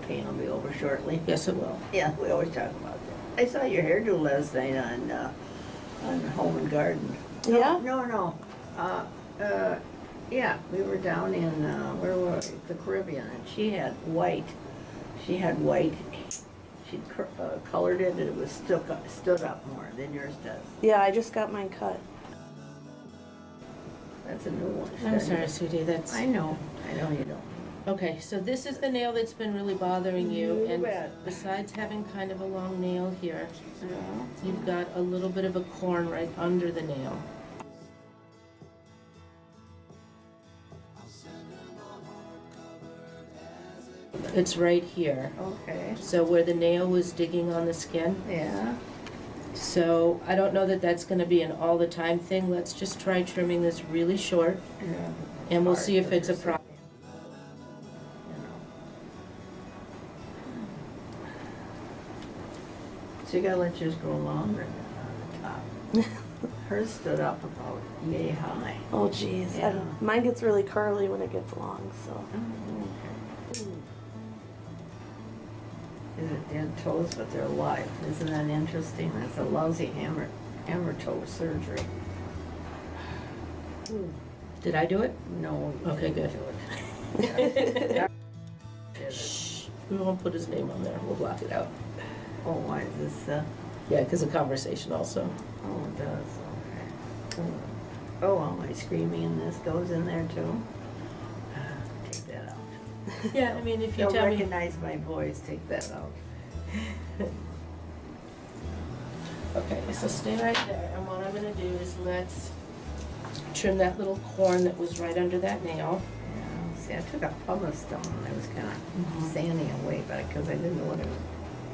pain will be over shortly. Yes, it will. Yeah, we always talk about that. I saw your hairdo last night on Home and Garden. Yeah? No. Yeah, we were down in, where were we? The Caribbean, and she had white. She'd colored it, and it was stood up more than yours does. Yeah, I just got mine cut. That's a new one. I'm sorry, sweetie, that's... I know you don't. Okay, so this is the nail that's been really bothering you, and besides having kind of a long nail here, you've got a little bit of a corn right under the nail. It's right here. Okay. So where the nail was digging on the skin. Yeah. So I don't know that that's going to be an all the time thing. Let's just try trimming this really short, and we'll see if it's a problem. So you gotta let yours grow longer than on the top. Hers stood up about yay high. Oh, geez. Yeah. Mine gets really curly when it gets long, so. Okay. Is it dead toes, but they're alive? Isn't that interesting? That's a lousy hammer toe surgery. Did I do it? No. Okay, good. Do it. Shh. We won't put his name on there. We'll block it out. Oh, why is this? Yeah, because of conversation also. Oh, it does. Okay. Oh, all my screaming in this goes in there too. Take that out. Yeah, I mean, if you Don't tell me. recognize my voice, take that out. Okay, so stay right there. And what I'm going to do is let's trim that little corn that was right under that nail. Yeah. See, I took a pumice stone and I was kind of sanding away, but because I didn't know what it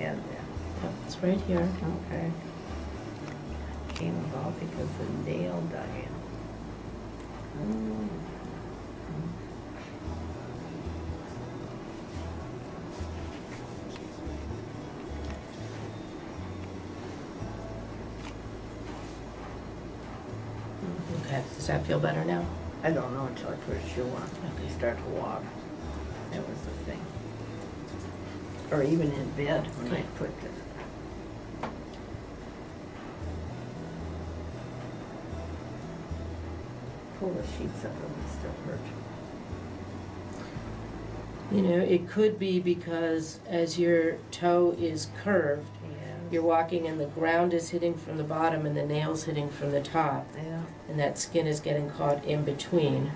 had there. Yep, it's right here. Okay. Came about because the nail dug in. Okay, does that feel better now? I don't know until I put a shoe on. Okay. Start to walk. That was the thing. Or even in bed when I put the. Pull the sheets up and it still hurt. You know, it could be because as your toe is curved, you're walking and the ground is hitting from the bottom and the nail's hitting from the top. Yeah. And that skin is getting caught in between.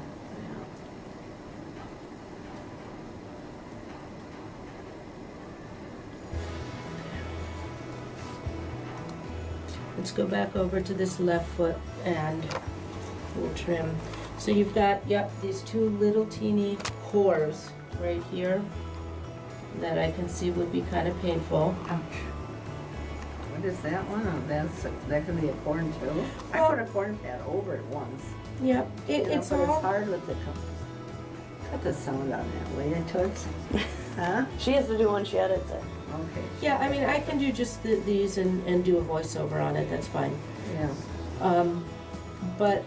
Let's go back over to this left foot and we'll trim. So you've got, yep, these two little teeny pores right here that I can see would be kind of painful. Ouch. What is that one? Oh, that could be a corn too? I put a corn pad over it once. Yep, It's hard with the cut the sound on that, will you, Toots? Huh? She has to do when she edits it. Okay. Yeah, I mean, I can do just these and do a voiceover on it, that's fine. Yeah. But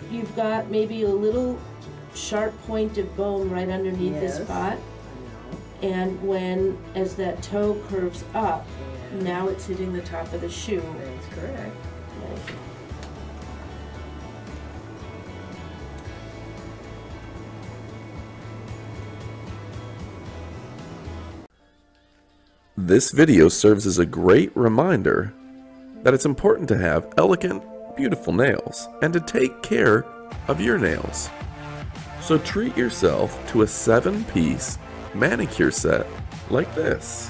you've got maybe a little sharp point of bone right underneath this spot. And as that toe curves up, now it's hitting the top of the shoe. That's correct. Right. This video serves as a great reminder that it's important to have elegant, beautiful nails and to take care of your nails. So treat yourself to a 7-piece manicure set like this.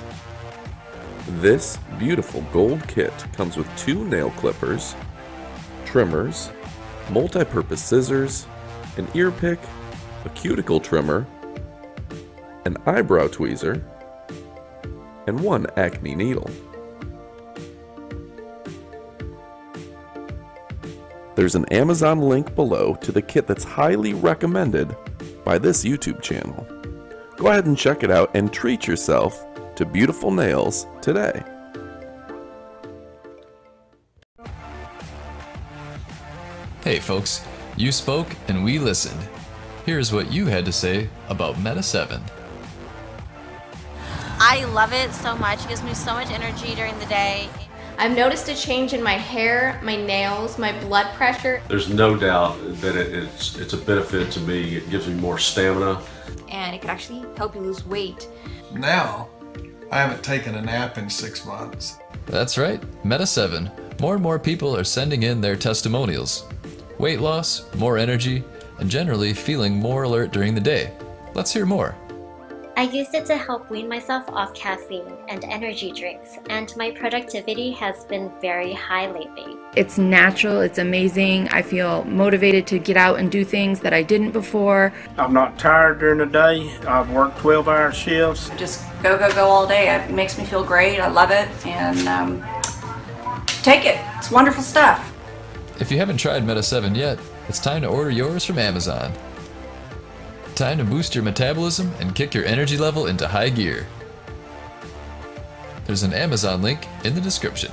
This beautiful gold kit comes with 2 nail clippers, trimmers, multi-purpose scissors, an ear pick, a cuticle trimmer, an eyebrow tweezer, and 1 acne needle. There's an Amazon link below to the kit that's highly recommended by this YouTube channel. Go ahead and check it out and treat yourself to beautiful nails today. Hey folks, you spoke and we listened. Here's what you had to say about Meta 7. love it so much. It gives me so much energy during the day. I've noticed a change in my hair, my nails, my blood pressure. There's no doubt that it's a benefit to me. It gives me more stamina. And it could actually help you lose weight. Now, I haven't taken a nap in 6 months. That's right, Meta 7. More and more people are sending in their testimonials. Weight loss, more energy, and generally feeling more alert during the day. Let's hear more. I used it to help wean myself off caffeine and energy drinks, and my productivity has been very high lately. It's natural, it's amazing. I feel motivated to get out and do things that I didn't before. I'm not tired during the day. I've worked 12-hour shifts. Just go, go, go all day. It makes me feel great. I love it, and take it. It's wonderful stuff. If you haven't tried Meta 7 yet, it's time to order yours from Amazon. Time to boost your metabolism and kick your energy level into high gear. There's an Amazon link in the description.